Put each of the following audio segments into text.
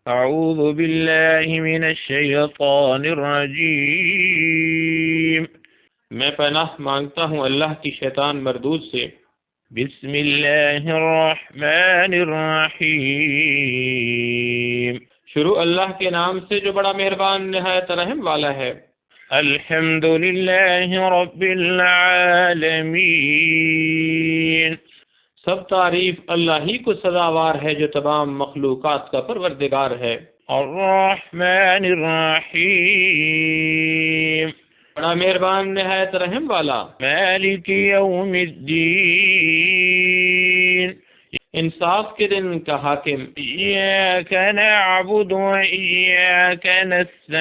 اعوذ باللہ من الشیطان الرجیم، میں پناہ مانگتا ہوں اللہ کی شیطان مردود سے۔ بسم اللہ الرحمن الرحیم، شروع اللہ کے نام سے جو بڑا مہربان نہایت رحم والا ہے۔ الحمد للہ رب العالمین، سب تعریف اللہ ہی کو سزاوار ہے جو تمام مخلوقات کا پروردگار ہے۔ الرحمن الرحیم، بڑا مہربان نہایت رحم والا۔ مالک یوم الدین، انصاف کے دن کا حاکم۔ ایاک نعبد و ایاک نستعین،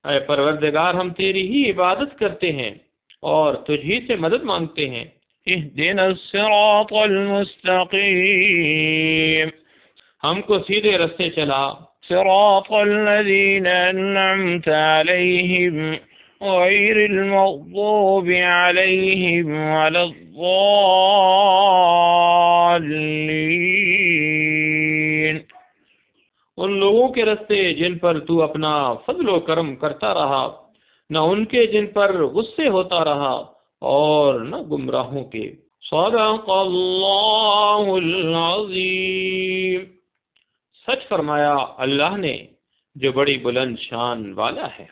اے پروردگار ہم تیری ہی عبادت کرتے ہیں اور تجھ ہی سے مدد مانگتے ہیں۔ اہدنا الصراط المستقیم، ہم کو سیدھے رستے چلا۔ صراط الذین انعمت علیہم غیر المغضوب علیہم ولا الضالین، ان لوگوں کے رستے جن پر تو اپنا فضل و کرم کرتا رہا، نہ ان کے جن پر غصے ہوتا رہا اور نہ گمراہوں کے۔ صدق اللہ العظیم، سچ فرمایا اللہ نے جو بڑی بلند شان والا ہے۔